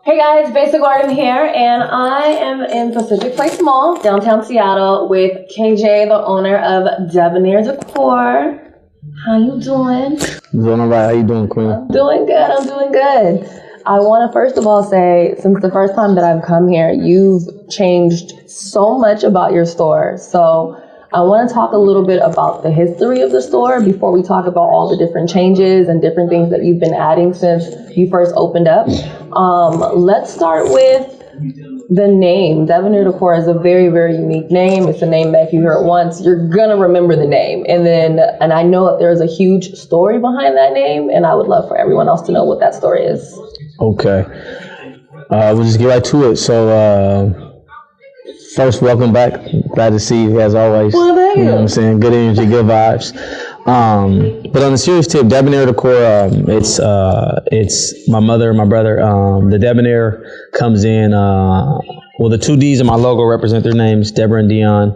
Hey guys, Besa Gordon here, and I am in Pacific Place Mall, downtown Seattle, with KJ, the owner of Debonair Decor. How you doing? I'm doing all right. How you doing, Queen? I'm doing good. I want to first of all say, since the first time that I've come here, you've changed so much about your store. So I want to talk a little bit about the history of the store before we talk about all the different changes and different things that you've been adding since you first opened up. Let's start with the name. Debonair Decor is a very, very unique name. It's a name that if you hear it once, you're going to remember the name. And I know that there's a huge story behind that name, and I would love for everyone else to know what that story is. Okay. We'll just get right to it. So, first, welcome back. Glad to see you as always. Well, thank you. You know what I'm saying? Good energy, good vibes. But on the serious tip, Debonair Decor, it's my mother and my brother. The Debonair comes in, the two D's in my logo represent their names, Deborah and Dion.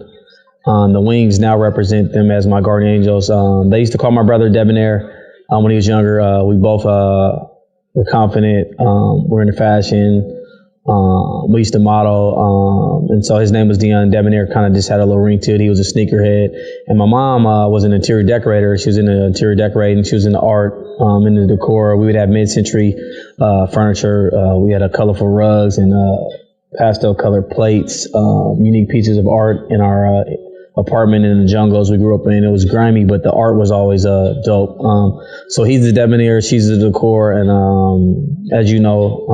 The wings now represent them as my guardian angels. They used to call my brother Debonair when he was younger. We both were confident. We're into fashion. We used to model, and so his name was Dion. Debonair kind of just had a little ring to it. He was a sneakerhead. And my mom was an interior decorator. She was in the interior decorating. She was in the art, in the decor. We would have mid-century furniture. We had colorful rugs and pastel colored plates, unique pieces of art in our apartment in the jungles we grew up in. It was grimy, but the art was always dope. So he's the Debonair, she's the decor, and as you know,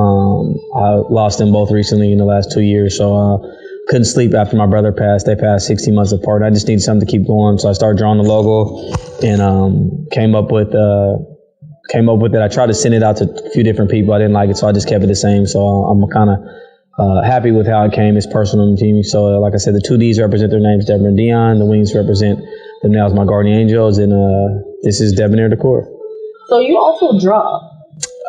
I lost them both recently in the last 2 years. So couldn't sleep after my brother passed. They passed 16 months apart. I just needed something to keep going, so I started drawing the logo and came up with it. I tried to send it out to a few different people. I didn't like it, so I just kept it the same. So I'm kind of happy with how it came. It's personal to me. So like I said, the two D's represent their names, Deborah and Dion. The wings represent them now as my guardian angels. And this is Debonair Decor. So you also draw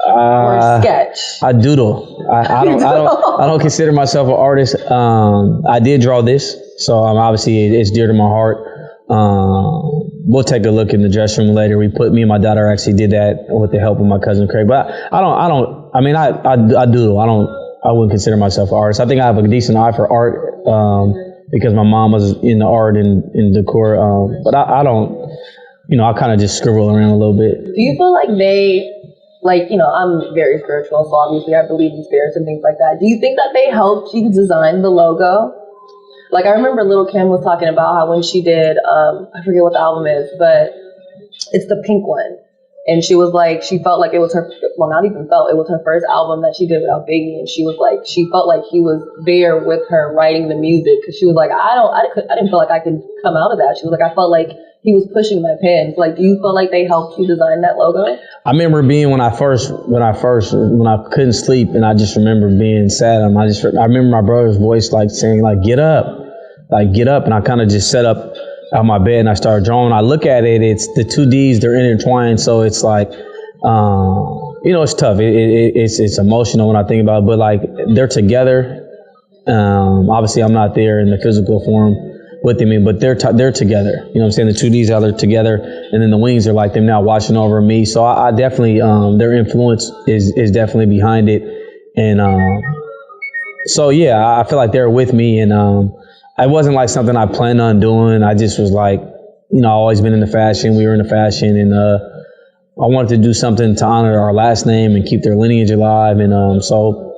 or sketch? I doodle. I don't consider myself an artist. I did draw this, so obviously it's dear to my heart. We'll take a look in the dressing room later. Me and my daughter actually did that with the help of my cousin Craig. But I doodle. I wouldn't consider myself an artist. I think I have a decent eye for art because my mom was in the art and decor. But I don't, I kind of just scribble around a little bit. Do you feel like I'm very spiritual, so obviously I believe in spirits and things like that. Do you think that they helped you design the logo? Like I remember Little Kim was talking about how when she did, I forget what the album is, but it's the pink one. And she was like, she felt like it was her, well, not even felt, it was her first album that she did without Biggie. And she was like, she felt like he was there with her writing the music. Cause she was like, I didn't feel like I could come out of that. She was like, I felt like he was pushing my pens. Like, do you feel like they helped you design that logo? I remember being when I couldn't sleep and I just remember being sad. I remember my brother's voice like saying like, get up. And I kind of just set up out my bed and I started drawing. I look at it, it's the two D's, they're intertwined. So it's like, it's tough. It's emotional when I think about it, but like they're together. Obviously I'm not there in the physical form with them, but they're together. You know what I'm saying? The two D's are together, and then the wings are like them now watching over me. So I definitely, their influence is definitely behind it. And so yeah, I feel like they're with me, and it wasn't like something I planned on doing. I just was like, I've always been into fashion. We were into fashion, and I wanted to do something to honor our last name and keep their lineage alive. And so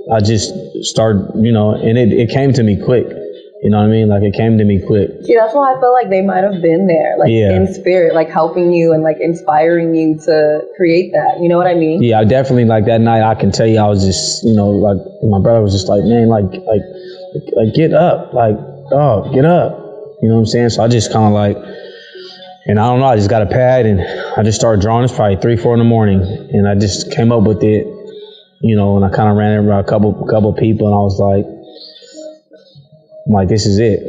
I just started, and it came to me quick. You know what I mean? Like it came to me quick. See, that's why I feel like they might have been there, like in spirit, like helping you and like inspiring you to create that. You know what I mean? Yeah, I definitely like that night. I can tell you, I was just, like my brother was just like, man, like get up, get up. You know what I'm saying? So I just kind of like, and I don't know, I just got a pad and I just started drawing. It's probably 3-4 in the morning, and I just came up with it, and I kind of ran it around a couple people, and I was like, this is it,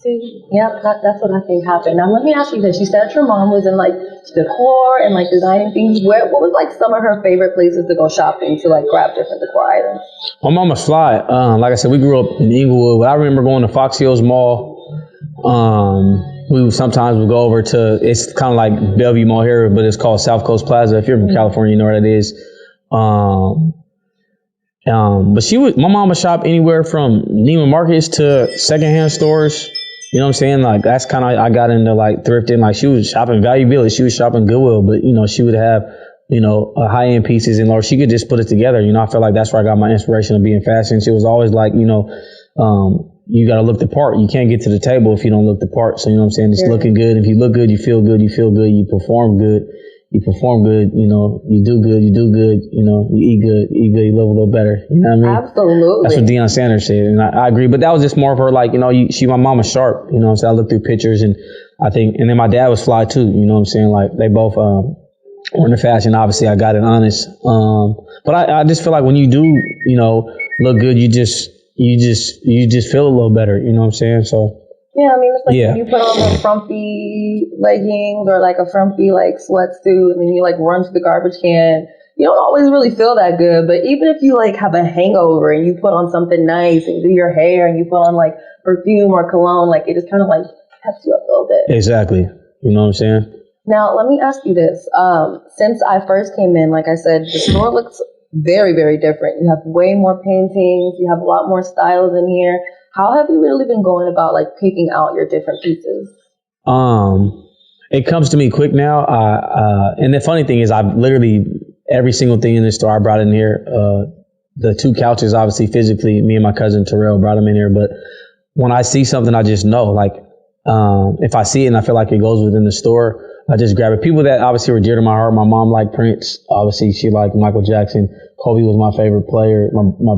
See, yeah, that's what I think happened. Now let me ask you this: you said your mom was in like decor and like designing things. What was like some of her favorite places to go shopping to like grab different decor items? My mama's fly. Like I said, we grew up in Inglewood, but I remember going to Fox Hills Mall. We sometimes would go over to, it's kind of like Bellevue Mall here, but it's called South Coast Plaza. If you're from California, you know where that is. But my mom would shop anywhere from Neiman Marcus to secondhand stores. You know what I'm saying? Like that's kind of, I got into like thrifting. Like she was shopping Value Village, she was shopping Goodwill, but you know, she would have, you know, high end pieces or she could just put it together. You know, I feel like that's where I got my inspiration of being fashion. She was always like, you know, you got to look the part. You can't get to the table if you don't look the part. So, you know what I'm saying? Just looking good. If you look good, you feel good, you perform good. You perform good, you know, you do good, you know, you eat good, you live a little better. You know what I mean? Absolutely. That's what Deion Sanders said. And I agree. But that was just more of her, like, you know, my mom was sharp, you know what I'm saying? I looked through pictures and I think, and then my dad was fly too, you know what I'm saying? Like, they both were in the fashion. Obviously, I got it honest. But I just feel like when you do, you know, look good, you just feel a little better, you know what I'm saying? So. Yeah, I mean, it's like when you put on the frumpy leggings or like a frumpy like sweatsuit and then you like run to the garbage can, you don't always really feel that good. But even if you like have a hangover and you put on something nice and you do your hair and you put on like perfume or cologne, like it just kind of like peps you up a little bit. Exactly. You know what I'm saying? Now, let me ask you this. Since I first came in, like I said, the store looks very, very different. You have way more paintings. You have a lot more styles in here. How have you really been going about like picking out your different pieces? It comes to me quick now. And the funny thing is I've literally every single thing in this store I brought in here. The 2 couches, obviously physically, me and my cousin Terrell brought them in here. But when I see something, I just know like, if I see it and I feel like it goes within the store, I just grab it. People that obviously were dear to my heart. My mom liked Prince. Obviously she liked Michael Jackson. Kobe was my favorite player. My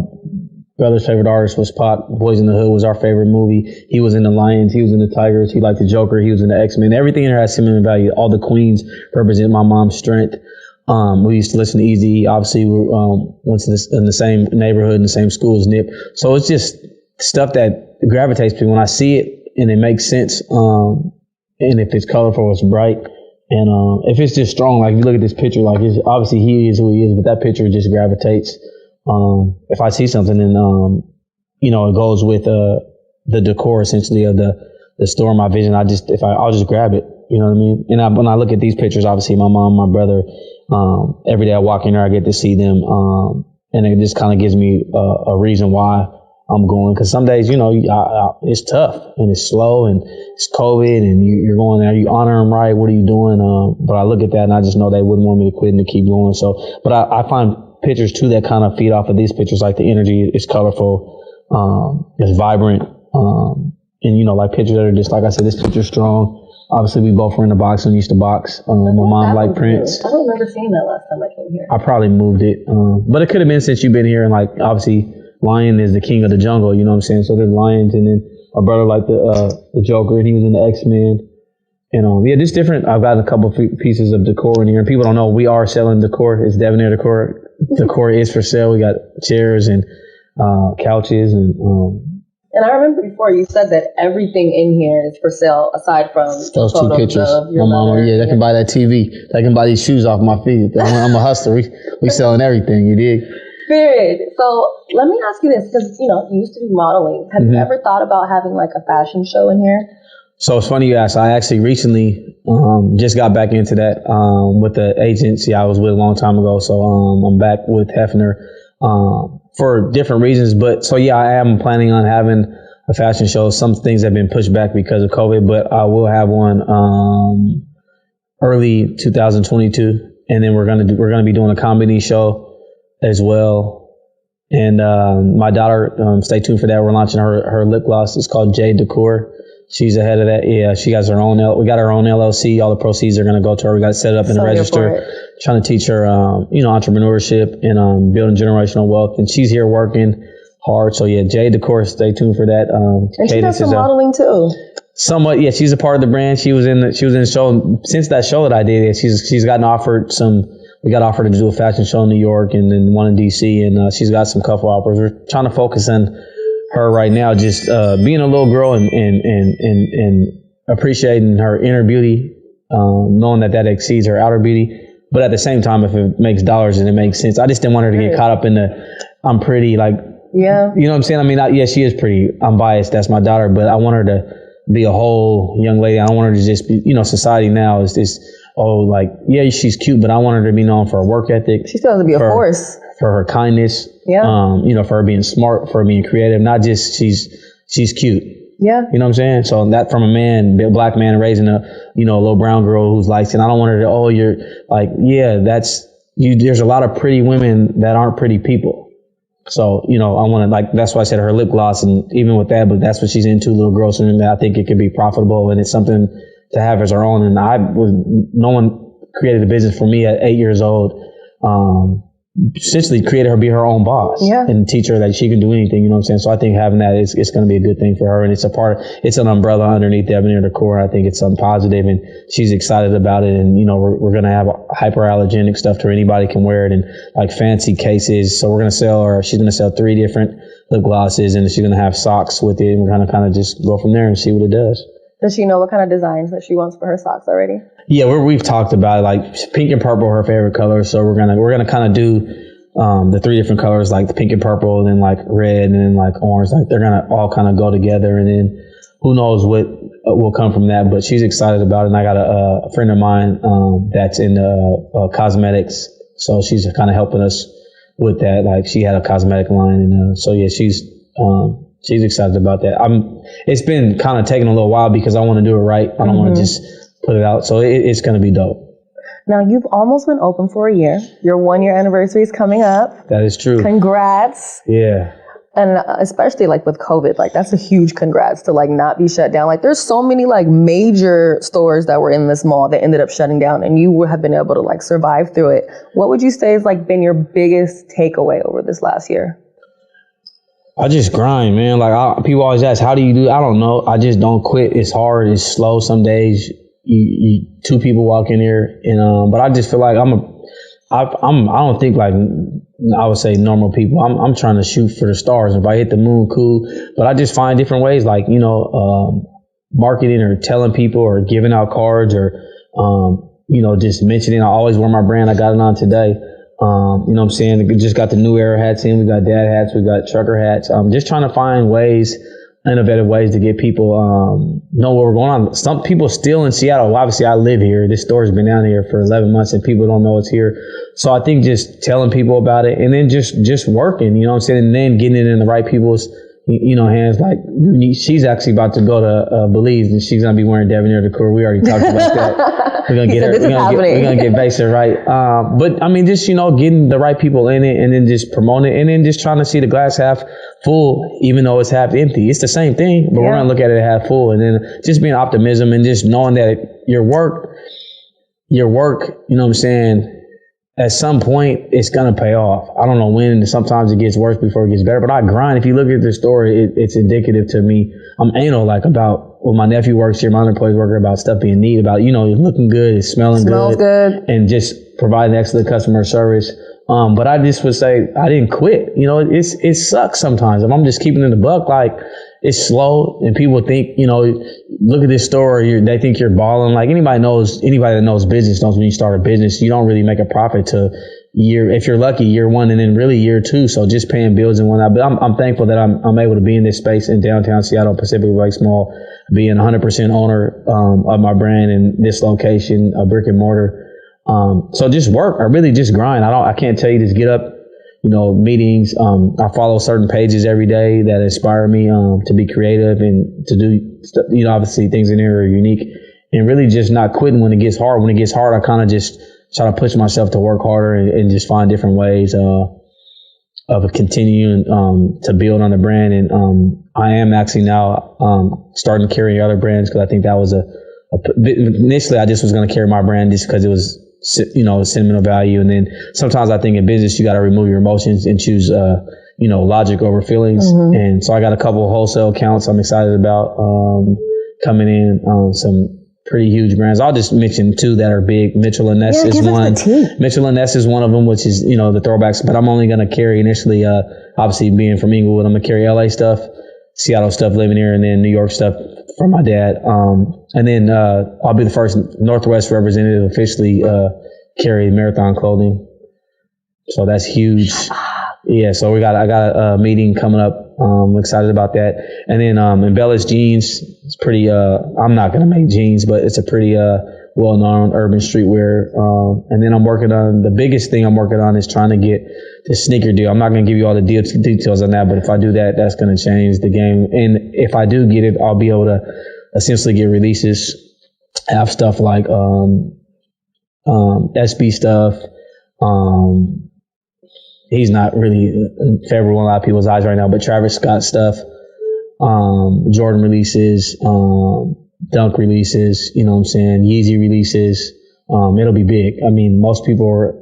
brother's favorite artist was Pac. Boys in the Hood was our favorite movie. He was in the Lions. He was in the Tigers. He liked the Joker. He was in the X-Men. Everything in there has sentimental value. All the queens represent my mom's strength. We used to listen to Eazy. Obviously, we went to in the same neighborhood, in the same school as Nip. So it's just stuff that gravitates to me when I see it and it makes sense. And if it's colorful, it's bright. And if it's just strong, like if you look at this picture, like it's, obviously he is who he is, but that picture just gravitates. If I see something and, you know, it goes with, the decor essentially of the store, my vision, I'll just grab it, you know what I mean? And when I look at these pictures, obviously my mom, my brother, every day I walk in there, I get to see them. And it just kind of gives me a reason why I'm going. Cause some days, you know, it's tough and it's slow and it's COVID and you're going there, you honor them right. What are you doing? But I look at that and I just know they wouldn't want me to quit and to keep going. So, but I find pictures too that kind of feed off of these pictures, like the energy is colorful, it's vibrant, and you know, like pictures that are just like I said, this picture's strong. Obviously, we both were in the box and used to box. My mom liked Prince. I don't remember seeing that last time I came here. I probably moved it, but it could have been since you've been here. And like obviously, Lion is the king of the jungle. You know what I'm saying? So there's lions, and then my brother liked the Joker, and he was in the X-Men. And yeah, just different. I've got a couple pieces of decor in here, and people don't know we are selling decor. It's Debonair Decor. Decor is for sale. We got chairs and couches and I remember before you said that everything in here is for sale aside from those 2 pictures. My mama, yeah, they can buy that TV. They can buy these shoes off my feet. I'm a hustler. We selling everything. You dig? Period. So let me ask you this, because you know you used to do modeling. Have you ever thought about having like a fashion show in here? So it's funny you asked. I actually recently just got back into that with the agency I was with a long time ago. So I'm back with Hefner for different reasons. But so yeah, I am planning on having a fashion show. Some things have been pushed back because of COVID, but I will have one early 2022, and then we're gonna be doing a comedy show as well. And my daughter, stay tuned for that. We're launching her lip gloss. It's called Jade Decor. She's ahead of that. Yeah, she has her own. We got our own LLC. All the proceeds are going to go to her. We got it set up in the register. Trying to teach her, you know, entrepreneurship and building generational wealth. And she's here working hard. So yeah, Jade Decor. Stay tuned for that. And she does some modeling too. Somewhat, yeah. She's a part of the brand. She was in the show since that show that I did. Yeah, she's gotten offered some. We got offered to do a fashion show in New York and then one in DC. And she's got some couple offers. We're trying to focus on her right now, just being a little girl and appreciating her inner beauty, knowing that exceeds her outer beauty. But at the same time, if it makes dollars and it makes sense, I just didn't want her to get caught up in I'm pretty, like, yeah, you know what I'm saying? I mean, yeah, she is pretty. I'm biased. That's my daughter, but I want her to be a whole young lady. I don't want her to just be, you know, society now is this oh, like, yeah, she's cute, but I want her to be known for her work ethic. She's supposed to be a force. For her kindness. Yeah. You know, for her being smart, for her being creative, not just she's cute. Yeah. You know what I'm saying? So that from a man, a black man raising a, you know, a little brown girl who's light skinned, I don't want her to, oh, you're like, yeah, that's, there's a lot of pretty women that aren't pretty people. So, you know, I want to, like, that's why I said her lip gloss, and even with that, but that's what she's into, little girl. So I think it could be profitable, and it's something to have as our own. And no one created a business for me at 8 years old. Essentially created her be her own boss, and teach her that she can do anything, you know what I'm saying? So I think having that it's going to be a good thing for her, and it's an umbrella underneath Debonair Decor. I think it's something positive, and she's excited about it. And, you know, we're going to have hyperallergenic stuff to where anybody can wear it, and like fancy cases. So we're going to she's going to sell 3 different lip glosses, and she's going to have socks with it, and we're going to kind of just go from there and see what it does. Does she know what kind of designs that she wants for her socks already? Yeah, we've talked about it. Like pink and purple are her favorite colors, so we're gonna kind of do the 3 different colors, like the pink and purple, and then like red, and then like orange. Like they're gonna all kind of go together, and then who knows what will come from that. But she's excited about it, and I got a friend of mine that's in cosmetics, so she's kind of helping us with that. Like she had a cosmetic line, and so yeah, she's excited about that. It's been kind of taking a little while because I want to do it right. I don't want to just put it out. So it's going to be dope. Now, you've almost been open for a year. Your 1-year anniversary is coming up. That is true. Congrats. Yeah. And especially like with COVID, like that's a huge congrats to like not be shut down. Like there's so many like major stores that were in this mall that ended up shutting down, and you have been able to like survive through it. What would you say has like been your biggest takeaway over this last year? I just grind, man. Like people always ask, how do you do? I don't know. I just don't quit. It's hard. It's slow. Some days you 2 people walk in here, and but I just feel like I don't think like I would say normal people. I'm trying to shoot for the stars. If I hit the moon, cool. But I just find different ways, like, you know, marketing or telling people or giving out cards or you know, just mentioning. I always wear my brand. I got it on today. You know what I'm saying? We just got the new era hats in. We got dad hats. We got trucker hats. Just trying to find ways, innovative ways to get people know what we're going on. Some people still in Seattle. Obviously, I live here. This store has been down here for 11 months, and people don't know it's here. So I think just telling people about it, and then just working. You know what I'm saying? And then getting it in the right people's hands. Like she's actually about to go to Belize, and she's gonna be wearing Debonair Decor. We already talked about that. We're gonna get her. We're gonna get Besa right. But I mean, just getting the right people in it, and then just promoting it, and then just trying to see the glass half full, even though it's half empty. It's the same thing, but we're gonna look at it half full, and then just being optimism and just knowing that your work. You know what I'm saying? At some point, it's going to pay off. I don't know when. Sometimes it gets worse before it gets better. But I grind. If you look at the story, it's indicative to me. I'm anal, like, about when my nephew works here, my other employees work here, about stuff being neat, about, it's looking good, it's smells good. And just providing excellent customer service. But I just would say I didn't quit. It sucks sometimes. If I'm just keeping it in the buck, like, it's slow, and people think, look at this store, they think you're balling. Like anybody that knows business knows when you start a business, you don't really make a profit to if you're lucky, year 1, and then really year 2. So just paying bills and whatnot. But I'm thankful that I'm able to be in this space in downtown Seattle, Pacific Lakes Mall, being 100% owner of my brand in this location, a brick and mortar. So just work. I really just grind. I can't tell you just get up. Meetings. I follow certain pages every day that inspire me to be creative and to do, obviously things in here are unique, and really just not quitting when it gets hard. When it gets hard, I kind of just try to push myself to work harder and just find different ways of continuing to build on the brand. And I am actually now starting to carry other brands, because I think that was initially I just was going to carry my brand just because it was sentimental value. And then sometimes I think in business, you got to remove your emotions and choose, logic over feelings. Mm-hmm. And so I got a couple of wholesale accounts I'm excited about coming in, some pretty huge brands. I'll just mention 2 that are big. Mitchell & Ness is one. Mitchell & Ness is one of them, which is, the throwbacks. But I'm only going to carry initially, obviously being from Inglewood, I'm going to carry LA stuff, Seattle stuff living here, and then New York stuff from my dad. And then I'll be the first Northwest representative officially carry Marathon clothing. So that's huge. Yeah, so I got a meeting coming up. I'm excited about that. And then Embellish Jeans, it's pretty, I'm not going to make jeans, but it's a pretty well-known urban streetwear. And then the biggest thing I'm working on is trying to get the sneaker deal. I'm not going to give you all the details on that, but if I do that, that's going to change the game. And if I do get it, I'll be able to essentially get releases, have stuff like SB stuff. He's not really favorable in a lot of people's eyes right now, but Travis Scott stuff, Jordan releases, Dunk releases, you know what I'm saying, Yeezy releases. It'll be big. I mean, most people are,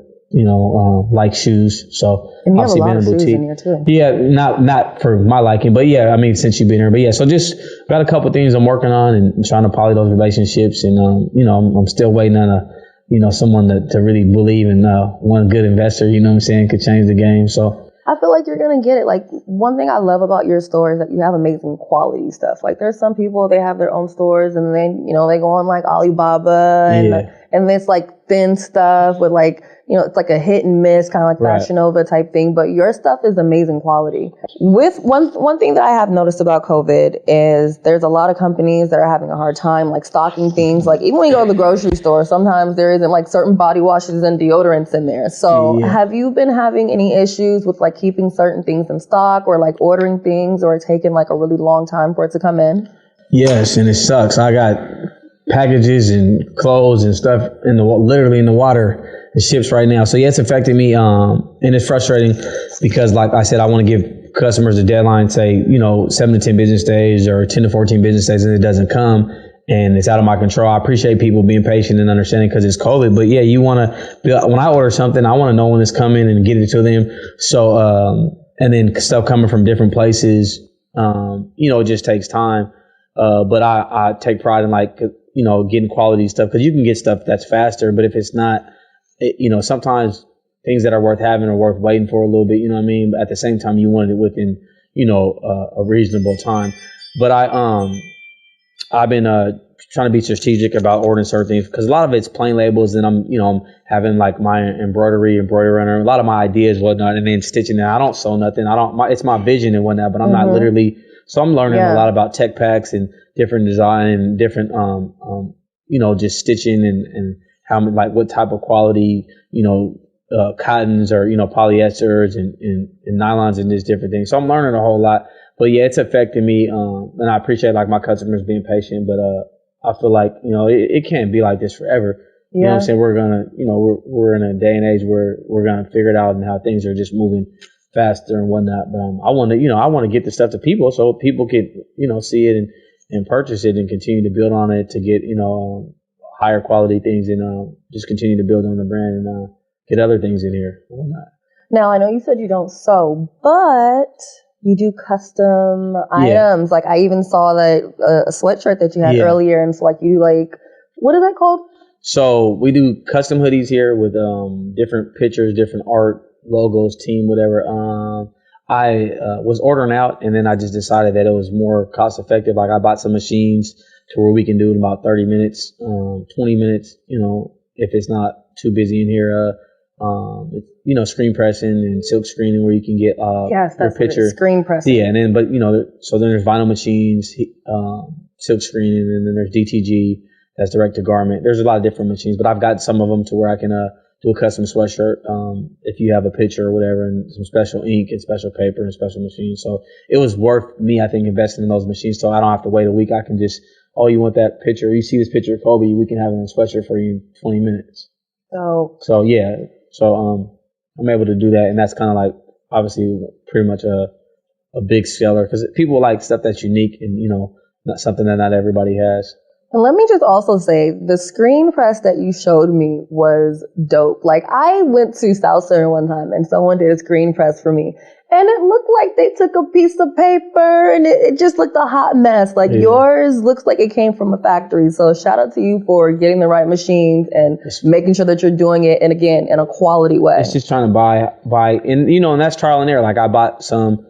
like shoes. So and you have a lot of shoes in here too. Yeah, not for my liking, but yeah, I mean, since you've been here, but yeah, so just got a couple things I'm working on and trying to poly those relationships. And, I'm still waiting on someone to really believe in one good investor, you know what I'm saying, could change the game. So I feel like you're going to get it. Like, one thing I love about your store is that you have amazing quality stuff. Like, there's some people, they have their own stores and then, they go on like Alibaba and it's like thin stuff with like, it's like a hit and miss, kind of like Fashion Nova type thing. But your stuff is amazing quality. With one thing that I have noticed about COVID is there's a lot of companies that are having a hard time like stocking things. Like, even when you go to the grocery store, sometimes there isn't like certain body washes and deodorants in there. So have you been having any issues with like keeping certain things in stock or like ordering things or taking like a really long time for it to come in? Yes, and it sucks. I got packages and clothes and stuff literally in the water. It ships right now. So yeah, it's affecting me. And it's frustrating because like I said, I want to give customers a deadline, say, 7 to 10 business days or 10 to 14 business days, and it doesn't come and it's out of my control. I appreciate people being patient and understanding because it's COVID. But yeah, when I order something, I want to know when it's coming and get it to them. So, and then stuff coming from different places, it just takes time. But I take pride in getting quality stuff because you can get stuff that's faster, but if it's not, sometimes things that are worth having are worth waiting for a little bit, you know what I mean? But at the same time, you want it within, a reasonable time. But I've been trying to be strategic about ordering certain things because a lot of it's plain labels, and I'm having like my embroidery runner, a lot of my ideas, whatnot, and then stitching it. I don't sew nothing. It's my vision and whatnot, but I'm not literally. So I'm learning a lot about tech packs and different design and different, just stitching and how, like, what type of quality, cottons or, polyesters and nylons and just different things. So I'm learning a whole lot. But yeah, it's affecting me. And I appreciate like my customers being patient, but I feel like, it can't be like this forever. You know what I'm saying? We're gonna, we're in a day and age where we're gonna figure it out and how things are just moving faster and whatnot. But I want to get the stuff to people so people can, see it and purchase it and continue to build on it to get, higher quality things and just continue to build on the brand and get other things in here and whatnot. Now, I know you said you don't sew, but you do custom items. Like, I even saw that a sweatshirt that you had earlier, and so like you what is that called? So we do custom hoodies here with different pictures, different art, logos, team, whatever. I was ordering out, and then I just decided that it was more cost effective. Like, I bought some machines to where we can do it in about 30 minutes, 20 minutes, if it's not too busy in here. Screen pressing and silk screening where you can get your picture. Screen pressing. Yeah, and then so then there's vinyl machines, silk screening, and then there's DTG, that's direct to garment. There's a lot of different machines, but I've got some of them to where I can do a custom sweatshirt if you have a picture or whatever, and some special ink and special paper and special machines. So it was worth me, I think, investing in those machines so I don't have to wait a week. I can just, you want that picture? You see this picture of Kobe, we can have it in a sweatshirt for you in 20 minutes. So yeah. So I'm able to do that, and that's kind of like obviously pretty much a big seller because people like stuff that's unique and not something that not everybody has. And let me just also say, the screen press that you showed me was dope. Like, I went to South Center one time and someone did a screen press for me. And it looked like they took a piece of paper and it just looked a hot mess. Like, yours looks like it came from a factory. So shout out to you for getting the right machines and making sure that you're doing it, and again, in a quality way. It's just trying to buy, and and that's trial and error. Like, I bought some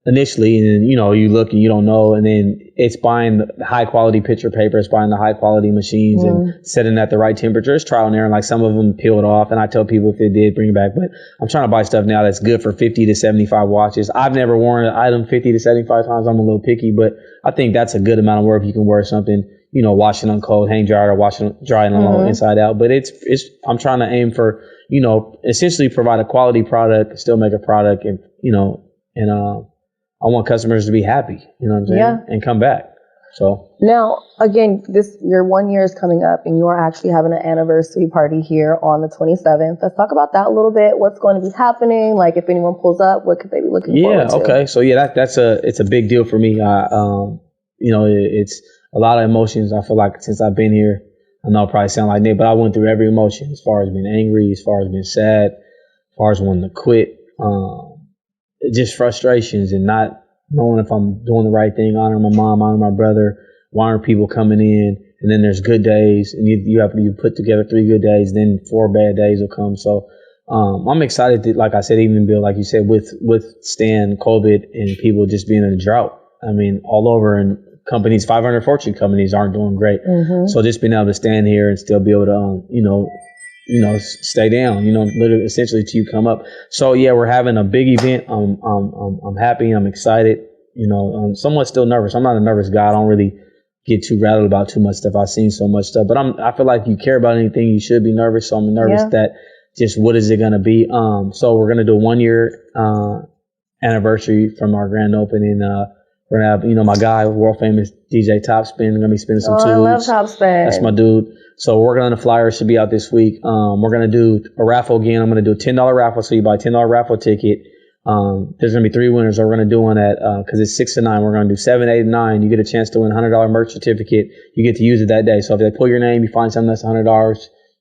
initially, and then, you look and you don't know, and then it's buying the high quality picture paper, it's buying the high quality machines and setting at the right temperature. It's trial and error. And like, some of them peeled off, and I tell people if it did, bring it back. But I'm trying to buy stuff now that's good for 50 to 75 watches. I've never worn an item 50 to 75 times. I'm a little picky, but I think that's a good amount of work. You can wear something, washing on cold, hang dried, or washing drying on low inside out. But I'm trying to aim for, essentially provide a quality product, still make a product, and I want customers to be happy, you know what I'm saying? Yeah. And come back. So now, again, your 1 year is coming up, and you are actually having an anniversary party here on the 27th. Let's talk about that a little bit. What's going to be happening? Like, if anyone pulls up, what could they be looking forward to? Okay. So it's a big deal for me. It's a lot of emotions. I feel like since I've been here, I know I probably sound like Nick, but I went through every emotion, as far as being angry, as far as being sad, as far as wanting to quit, just frustrations and not knowing if I'm doing the right thing, honoring my mom, honoring my brother, honoring people coming in. And then there's good days, and you put together 3 good days, then 4 bad days will come. So I'm excited to, like I said, even Bill, like you said, withstand COVID and people just being in a drought. I mean, all over, and companies, 500 Fortune companies aren't doing great. So just being able to stand here and still be able to, stay down, literally essentially till you come up. So yeah, we're having a big event. I'm happy. I'm excited. I'm somewhat still nervous. I'm not a nervous guy. I don't really get too rattled about too much stuff. I've seen so much stuff, but I feel like you care about anything, you should be nervous. So I'm nervous that just what is it going to be? So we're going to do a 1 year anniversary from our grand opening. We're going to have, my guy, world famous DJ Topspin, going to be spinning some tunes. I love Topspin. That's my dude. So we're working on the flyer. Should be out this week. We're going to do a raffle again. I'm going to do a $10 raffle. So you buy a $10 raffle ticket. There's going to be 3 winners. We're going to do one at, cause it's 6 to 9. We're going to do 7, 8, and 9. You get a chance to win a $100 merch certificate. You get to use it that day. So if they pull your name, you find something that's $100,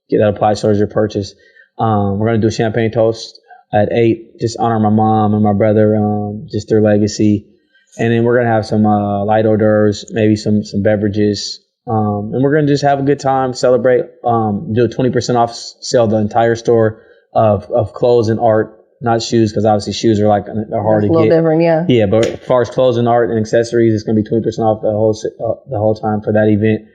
get that applied towards your purchase. We're going to do a champagne toast at 8. Just honor my mom and my brother, just their legacy. And then we're going to have some, light hors d'oeuvres, maybe some beverages. And we're going to just have a good time, celebrate, do a 20% off sale, the entire store of clothes and art, not shoes, because obviously shoes are they're hard to get. A little different, yeah. Yeah, but as far as clothes and art and accessories, it's going to be 20% off the whole time for that event.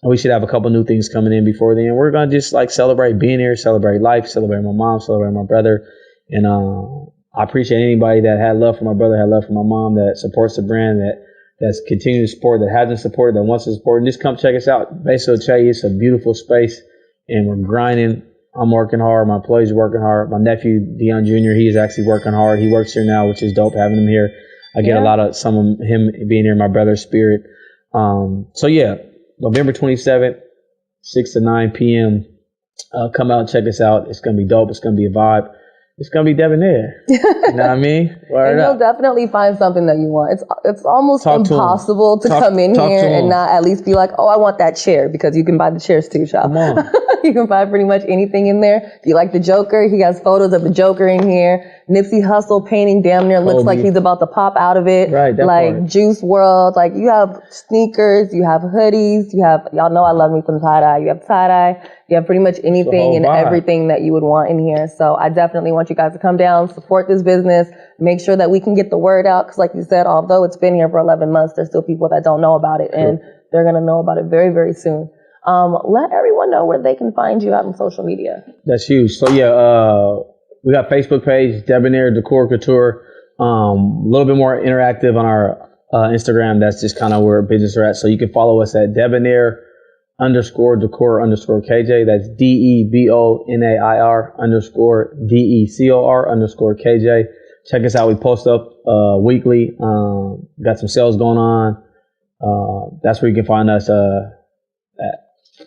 We should have a couple new things coming in before then. We're going to just celebrate being here, celebrate life, celebrate my mom, celebrate my brother. And I appreciate anybody that had love for my brother, had love for my mom, that supports the brand, that's continuing to support, that hasn't supported, that wants to support. And just come check us out. Besa Gordon, it's a beautiful space, and we're grinding. I'm working hard. My employees are working hard. My nephew, Dion Jr., he is actually working hard. He works here now, which is dope having him here. I get a lot of some of him being here, my brother's spirit. So yeah, November 27th, 6 to 9 p.m. Come out and check us out. It's going to be dope. It's going to be a vibe. It's going to be debonair. You know what I mean? And you'll definitely find something that you want. It's almost impossible to come in here and not at least be like, oh, I want that chair, because you can buy the chairs too, shop. Come on. You can buy pretty much anything in there. If you like the Joker, he has photos of the Joker in here. Nipsey Hussle painting damn near looks like he's about to pop out of it. Right, that part. Juice World. You have sneakers, you have hoodies, y'all know I love me some tie-dye. You have tie-dye. You have pretty much anything and everything that you would want in here. So I definitely want you guys to come down, support this business, make sure that we can get the word out. Because like you said, although it's been here for 11 months, there's still people that don't know about it. And they're going to know about it very, very soon. Let everyone know where they can find you out on social media. That's huge. So yeah, we got Facebook page, Debonair Decor Couture. A little bit more interactive on our Instagram. That's just kind of where business are at. So you can follow us at Debonair _decor _KJ. That's DEBONAIR _DECOR _KJ. Check us out. We post up weekly. Got some sales going on. That's where you can find us at.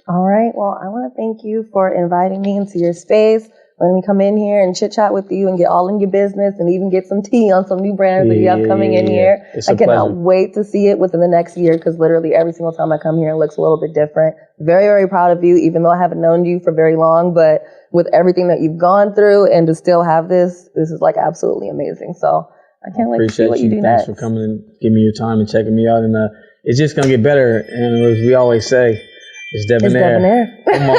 All right. Well, I want to thank you for inviting me into your space. Letting me come in here and chit chat with you and get all in your business and even get some tea on some new brands that you have coming in here. I cannot wait to see it within the next year, because literally every single time I come here, it looks a little bit different. Very, very proud of you, even though I haven't known you for very long, but with everything that you've gone through and to still have this is absolutely amazing. So I can't wait to see what you do next. Thanks for coming and giving me your time and checking me out. And it's just going to get better. And as we always say, it's Debonair. It's Debonair. Come on.